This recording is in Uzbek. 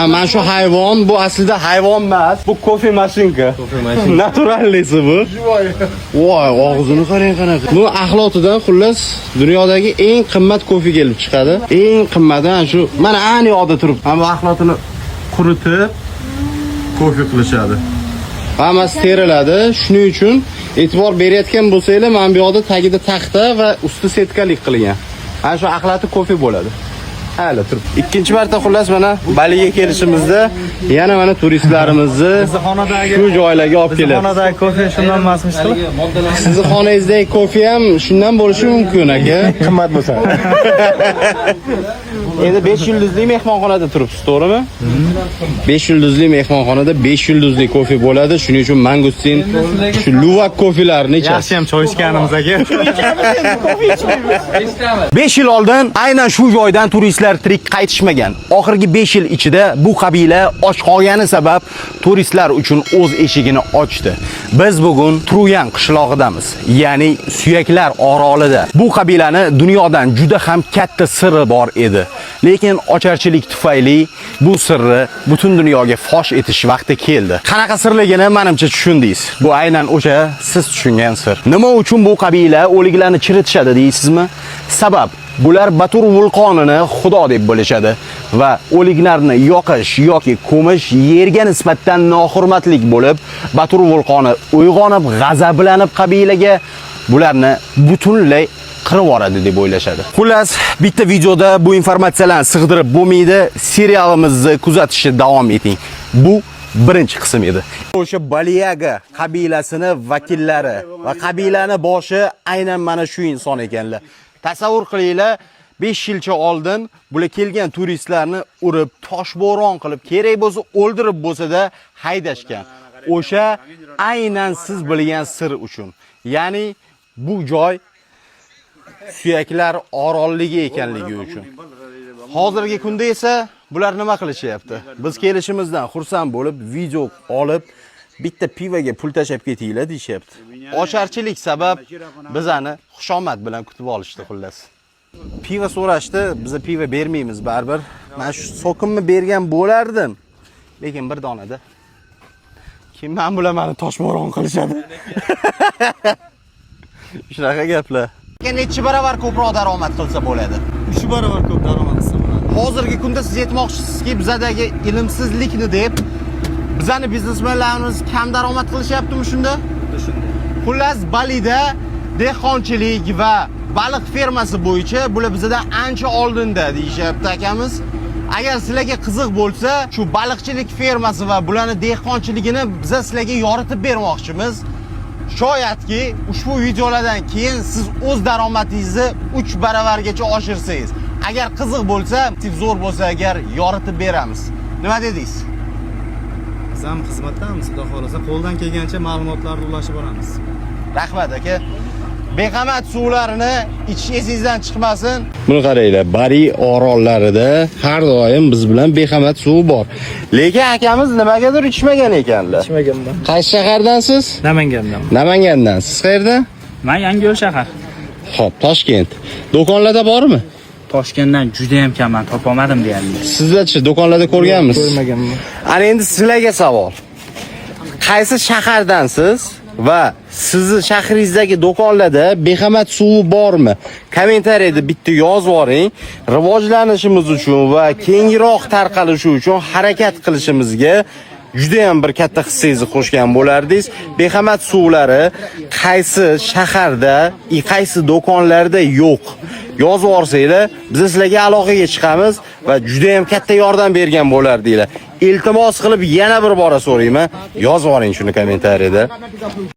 Mana shu hayvon, bu aslida hayvon emas, bu kofe mashinka. Naturallisi bu. Voy, og'zini qarang qanaqa. Bu axlotidan xullas dunyodagi eng qimmat kofe kelib chiqadi. Eng qimmatdan shu mana ani yoqda turib, bu axlotini quritib kofe qilishadi. Hammasi teriladi. Shuning uchun e'tibor berayotgan bo'lsanglar, mana bu yoqda tagida taxta va usti setkalik qilingan. Ana shu axlati kofe bo'ladi. Hali turib. Ikkinchi marta xullas mana Baliga kelishimizda yana mana turistlarimizni shu joylarga olib keladi. Xonadagi kofe shundan emasmish qilib. Sizni xonangizdagi kofe ham shundan bo'lishi mumkin aka. Qimmat bo'lsa. Endi 5 yulduzli mehmonxonada turibsiz, to'g'rimi? 5 yulduzli mehmonxonada 5 yulduzli kofe bo'ladi. Shuning uchun mangustin, shu luvak kofelarni ichasiz. Yaxshi ham choy ichganimiz aka. 5 yil oldin aynan shu joydan turistlar tirik qaytishmagan. Oxirgi 5 yil ichida bu qabila och qolgani sabab turistlar uchun o'z eshigini ochdi. Biz bugun Truyan qishlog'idamiz, ya'ni Suyaklar orolida. Bu qabilani dunyodan juda ham katta siri bor edi. Lekin ocharchilik tufayli bu sirni butun dunyoga fosh etish vaqti keldi. Qanaqa sirligini menimcha tushundingiz. Bu aynan o'sha siz tushungan sir. Nima uchun bu qabila o'liklarni chiritishadi deysizmi? Sabab bular Batur vulqonini xudo deb bilishadi va o'liklarni yoqish yoki ko'mish yerga nisbatan nohurmatlik bo'lib, Batur vulqoni uyg'onib, g'azablanib qabilaga bularni butunlay qirib yuboradi deb o'ylashadi. Xullas, bitta videoda bu informatsiyalarni sig'dirib bo'lmaydi. Serialimizni kuzatishni davom eting. Bu birinchi qism edi. O'sha Baliyaga qabilasini vakillari va qabilani boshi aynan mana shu inson ekanlar. Tasavvur qilinglar, 5 yilcha oldin bular kelgan turistlarni urib, toshbo'ron qilib, kerak bo'lsa o'ldirib bo'lsa-da haydashgan. O'sha aynan siz bilgan sir uchun. Ya'ni bu joy Suyaklar orolligi ekanligi uchun. Hozirgi kunda esa bular nima qilishyapti? Biz kelishimizdan xursand bo'lib, video olib, bitta pivoga pul tashab ketinglar deyapti. Ocharchilik sabab bizani xushomad bilan kutib olishdi xullas. Pivo so'rashdi, biz pivo bermaymiz baribir. Men shu so'kinni bergan bo'lardim. Lekin bir donada. Kim men bilan meni toshbo'ron qilishadi? Shunaqa gaplar. Necha barobar ko'proq daromad qilsa bo'ladi? 3 barobar ko'p daromad qilsa bo'ladi. Hozirgi kunda siz aytmoqchisizki, bizadagi ilmsizlikni deb bizani biznesmenlarimiz kam daromad qilishyaptimi shunda? Shunday. Xullas, Balida dehqonchilik va baliq fermasi bo'yicha bular bizadan ancha oldinda deyishyapti akamiz. Agar sizlarga qiziq bo'lsa, shu baliqchilik fermasi va bularning dehqonchiligini biz sizlarga yoritib bermoqchimiz. Shoyatki ushbu videolardan keyin siz o'z daromadingizni 3 baravargacha oshirsangiz, agar qiziq bo'lsa, zo'r bo'lsa agar yoritib beramiz. Nima dedingiz? Biz ham xizmatdamiz, xudo xolasa qo'ldan kelgancha ma'lumotlarni ulashib boramiz. Rahmat aka. Beqamat suvlarini ichish esingizdan chiqmasin. Buni qaranglar, Bari orollarida har doim biz bilan beqamat suv bor. Lekin akamiz nimagadir ichmagan ekanlar. Ichmaganman. Qaysi shahardansiz? Namangandan. Namangandan. Siz qayerdan? Men Yangiyo'l shahar. Xo'p, Toshkent. Do'konlarda bormi? Toshkentdan juda ham kamman, topolmadim deyapti. Sizlar-chi do'konlarda ko'rganmisiz? Ko'rmaganman. Ana endi sizlarga savol. Qaysi shahardansiz? Va sizni shahringizdagi do'konlarda beqamat suvi bormi? Kommentariyada bitta yozib yuboring. Rivojlanishimiz uchun va kengroq tarqalishi uchun harakat qilishimizga juda ham bir katta hissangizni qo'shgan bo'lardingiz. Beqamat suvlari qaysi shaharda, qaysi do'konlarda yo'q? Yozib yuborsanglar, biz sizlarga aloqaga chiqamiz va juda ham katta yordam bergan bo'lardinglar. Iltimos qilib yana bir bora so'rayman. Yozib yuboring shuni kommentariyada.